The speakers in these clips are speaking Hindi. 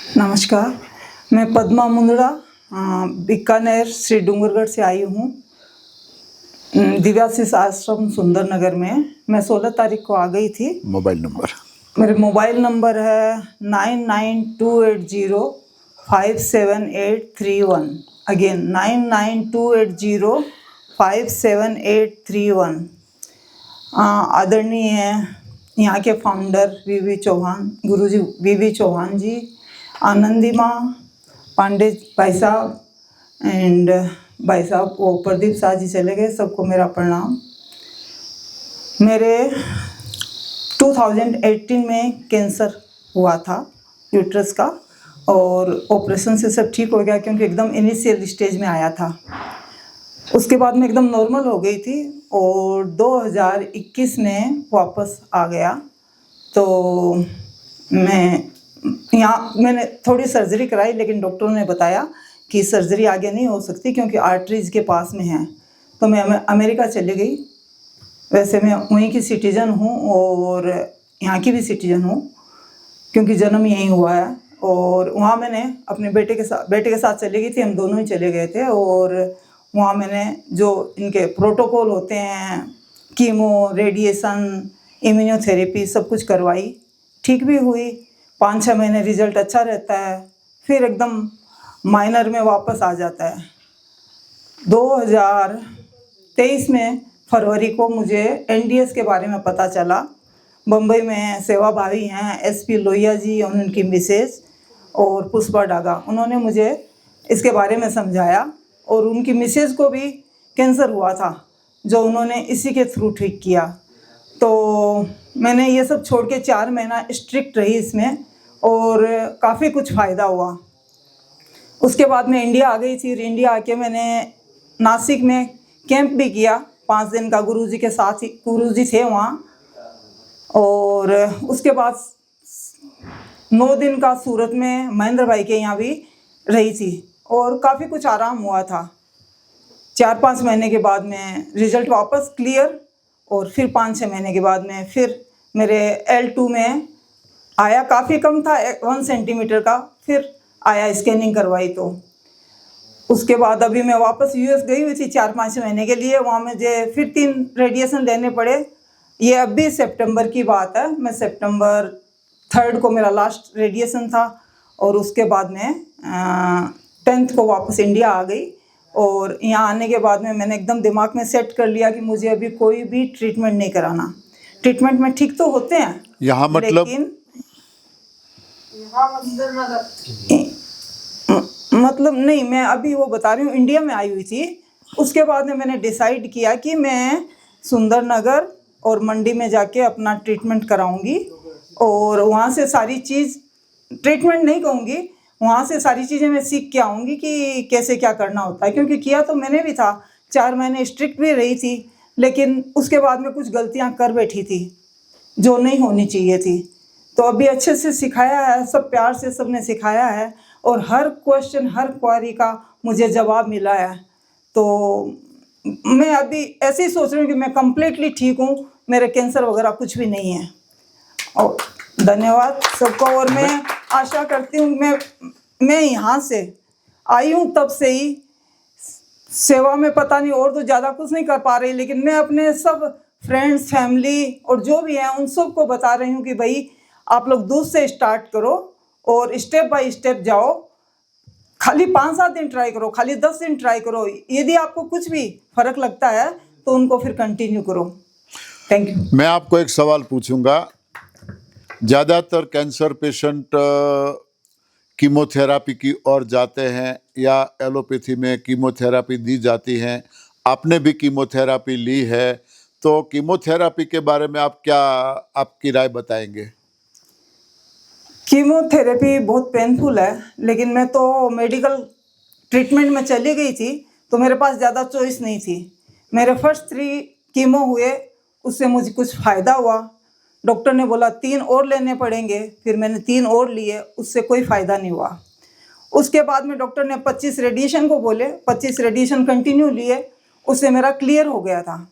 नमस्कार, मैं पद्मा मुंदड़ा बीकानेर श्री डूंगरगढ़ से आई हूँ। दिव्याशीष आश्रम सुंदर नगर में मैं 16 तारीख को आ गई थी। मोबाइल नंबर मेरे मोबाइल नंबर है 9928057831। अगेन 9928057831। आदरणीय यहाँ के फाउंडर वीवी चौहान, गुरुजी वीवी चौहान जी, आनंदी माँ, पांडे भाई साहब एंड भाई साहब वो प्रदीप शाह जी चले गए, सबको मेरा प्रणाम। मेरे 2018 में कैंसर हुआ था यूट्रस का, और ऑपरेशन से सब ठीक हो गया क्योंकि एकदम इनिशियल स्टेज में आया था। उसके बाद में एकदम नॉर्मल हो गई थी और 2021 में वापस आ गया। तो मैंने थोड़ी सर्जरी कराई, लेकिन डॉक्टरों ने बताया कि सर्जरी आगे नहीं हो सकती क्योंकि आर्टरीज के पास में है। तो मैं अमेरिका चली गई। वैसे मैं वहीं की सिटीज़न हूँ और यहाँ की भी सिटीज़न हूँ क्योंकि जन्म यहीं हुआ है। और वहाँ मैंने अपने बेटे के साथ चली गई थी, हम दोनों ही चले गए थे। और वहाँ मैंने जो इनके प्रोटोकॉल होते हैं, कीमो, रेडिएशन, इम्यूनोथेरेपी, सब कुछ करवाई, ठीक भी हुई। 5-6 महीने रिजल्ट अच्छा रहता है, फिर एकदम माइनर में वापस आ जाता है। 2023 में फरवरी को मुझे एनडीएस के बारे में पता चला। बम्बई में सेवा भावी हैं एसपी लोहिया जी और उनकी मिसेज और पुष्पा डागा, उन्होंने मुझे इसके बारे में समझाया। और उनकी मिसेज को भी कैंसर हुआ था जो उन्होंने इसी के थ्रू ठीक किया। तो मैंने ये सब छोड़ के 4 महीना स्ट्रिक्ट रही इसमें और काफ़ी कुछ फ़ायदा हुआ। उसके बाद मैं इंडिया आ गई थी। इंडिया आके मैंने नासिक में कैंप भी किया 5 दिन का, गुरुजी के साथ ही, गुरुजी थे वहाँ। और उसके बाद 9 दिन का सूरत में महेंद्र भाई के यहाँ भी रही थी और काफ़ी कुछ आराम हुआ था। 4-5 महीने के बाद में रिज़ल्ट वापस क्लियर, और फिर 5-6 महीने के बाद में फिर मेरे L2 में आया, काफ़ी कम था 1 सेंटीमीटर का, फिर आया, स्कैनिंग करवाई। तो उसके बाद अभी मैं वापस यूएस गई हुई थी 4-5 महीने के लिए। वहाँ मुझे फिर 3 रेडिएशन लेने पड़े। ये अभी सितंबर की बात है, मैं सितंबर 3 को मेरा लास्ट रेडिएशन था। और उसके बाद में 10th को वापस इंडिया आ गई। और यहाँ आने के बाद में मैंने एकदम दिमाग में सेट कर लिया कि मुझे अभी कोई भी ट्रीटमेंट नहीं कराना। ट्रीटमेंट में ठीक तो होते हैं यहाँ, मतलब लेकिन मतलब नहीं, मैं अभी वो बता रही हूँ, इंडिया में आई हुई थी। उसके बाद में मैंने डिसाइड किया कि मैं सुंदर नगर और मंडी में जाके अपना ट्रीटमेंट कराऊंगी। और वहाँ से सारी चीज़, ट्रीटमेंट नहीं कहूँगी, वहाँ से सारी चीज़ें मैं सीख के आऊँगी कि कैसे क्या करना होता है। क्योंकि किया तो मैंने भी था, 4 महीने स्ट्रिक्ट भी रही थी, लेकिन उसके बाद में कुछ गलतियाँ कर बैठी थी जो नहीं होनी चाहिए थी। तो अभी अच्छे से सिखाया है, सब प्यार से सबने सिखाया है और हर क्वेश्चन, हर क्वारी का मुझे जवाब मिला है। तो मैं अभी ऐसे ही सोच रही हूँ कि मैं कम्प्लीटली ठीक हूँ, मेरे कैंसर वगैरह कुछ भी नहीं है। और धन्यवाद सबको। और मैं आशा करती हूँ, मैं यहाँ से आई हूँ तब से ही सेवा में, पता नहीं और तो ज़्यादा कुछ नहीं कर पा रही, लेकिन मैं अपने सब फ्रेंड्स, फैमिली और जो भी हैं उन सबको बता रही हूँ कि भाई आप लोग दूध से स्टार्ट करो और स्टेप बाय स्टेप जाओ। खाली 5-7 दिन ट्राई करो, खाली 10 दिन ट्राई करो। यदि आपको कुछ भी फर्क लगता है तो उनको फिर कंटिन्यू करो। Thank you. मैं आपको एक सवाल पूछूंगा। ज़्यादातर कैंसर पेशेंट कीमोथेरापी की ओर जाते हैं या एलोपैथी में कीमोथेरापी दी जाती हैं। आपने भी कीमोथेरापी ली है, तो कीमोथेरापी के बारे में आप क्या, आपकी राय बताएंगे? कीमोथेरेपी बहुत पेनफुल है, लेकिन मैं तो मेडिकल ट्रीटमेंट में चली गई थी तो मेरे पास ज़्यादा चॉइस नहीं थी। मेरे फर्स्ट 3 कीमो हुए, उससे मुझे कुछ फ़ायदा हुआ। डॉक्टर ने बोला 3 और लेने पड़ेंगे, फिर मैंने 3 और लिए, उससे कोई फ़ायदा नहीं हुआ। उसके बाद में डॉक्टर ने 25 रेडिएशन को बोले, 25 रेडिएशन कंटिन्यू लिए, उससे मेरा क्लियर हो गया था।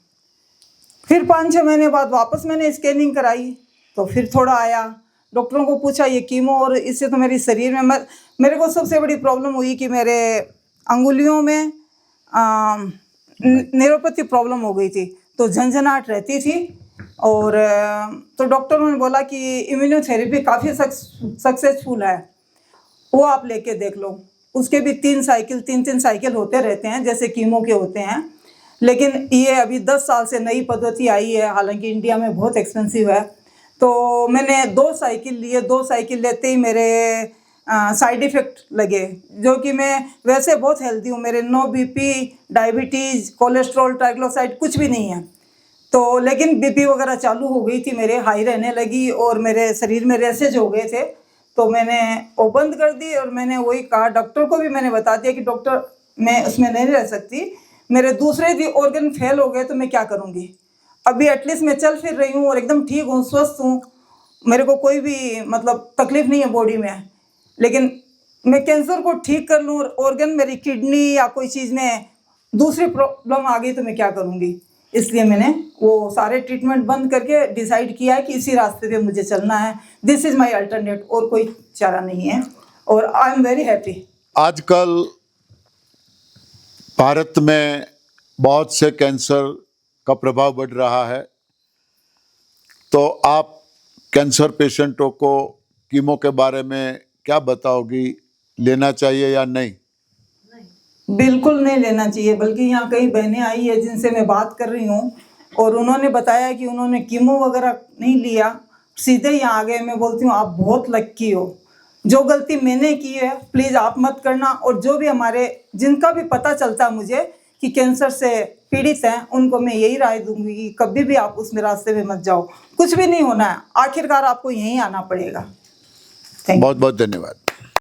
फिर 5-6 महीने बाद वापस मैंने स्कैनिंग कराई तो फिर थोड़ा आया। डॉक्टरों को पूछा ये कीमो और इससे तो मेरे शरीर में मेरे को सबसे बड़ी प्रॉब्लम हुई कि मेरे अंगुलियों में न्यूरोपैथी प्रॉब्लम हो गई थी, तो झंझनाहट रहती थी। और तो डॉक्टरों ने बोला कि इम्यूनोथेरेपी काफ़ी सक्सेसफुल है, वो आप लेके देख लो। उसके भी 3 साइकिल होते रहते हैं जैसे कीमो के होते हैं, लेकिन ये अभी 10 साल से नई पद्धति आई है, हालांकि इंडिया में बहुत एक्सपेंसिव है। तो मैंने 2 साइकिल लिए, 2 साइकिल लेते ही मेरे साइड इफ़ेक्ट लगे, जो कि मैं वैसे बहुत हेल्दी हूँ, मेरे no BP, diabetes, cholesterol, triglyceride कुछ भी नहीं है। तो लेकिन बीपी वगैरह चालू हो गई थी, मेरे हाई रहने लगी और मेरे शरीर में रैशेज हो गए थे। तो मैंने वो बंद कर दी और मैंने वही कहा, डॉक्टर को भी मैंने बता दिया कि डॉक्टर मैं उसमें नहीं रह सकती, मेरे दूसरे भी ऑर्गन फेल हो गए तो मैं क्या करूँगी। अभी एटलीस्ट मैं चल फिर रही हूँ और एकदम ठीक हूँ, स्वस्थ हूँ, मेरे को कोई भी मतलब तकलीफ नहीं है बॉडी में। लेकिन मैं कैंसर को ठीक कर लूँ और ऑर्गन मेरी किडनी या कोई चीज़ में दूसरी प्रॉब्लम आ गई तो मैं क्या करूँगी। इसलिए मैंने वो सारे ट्रीटमेंट बंद करके डिसाइड किया है कि इसी रास्ते पे मुझे चलना है। दिस इज़ माय अल्टरनेट, और कोई चारा नहीं है, और आई एम वेरी हैप्पी। आजकल भारत में बहुत से कैंसर का प्रभाव बढ़ रहा है, तो आप कैंसर पेशेंटों को कीमो के बारे में क्या बताओगी, लेना चाहिए या नहीं? बिल्कुल नहीं लेना चाहिए, बल्कि यहाँ कई बहनें आई है जिनसे मैं बात कर रही हूँ और उन्होंने बताया कि उन्होंने कीमो वगैरह नहीं लिया, सीधे यहाँ आ गए। मैं बोलती हूँ आप बहुत लक्की हो, जो गलती मैंने की है प्लीज़ आप मत करना। और जो भी हमारे जिनका भी पता चलता है मुझे कि कैंसर से पीड़ित हैं, उनको मैं यही राय दूंगी कि कभी भी आप उसमें रास्ते में मत जाओ, कुछ भी नहीं होना है, आखिरकार आपको यहीं आना पड़ेगा। Thank you. बहुत बहुत धन्यवाद।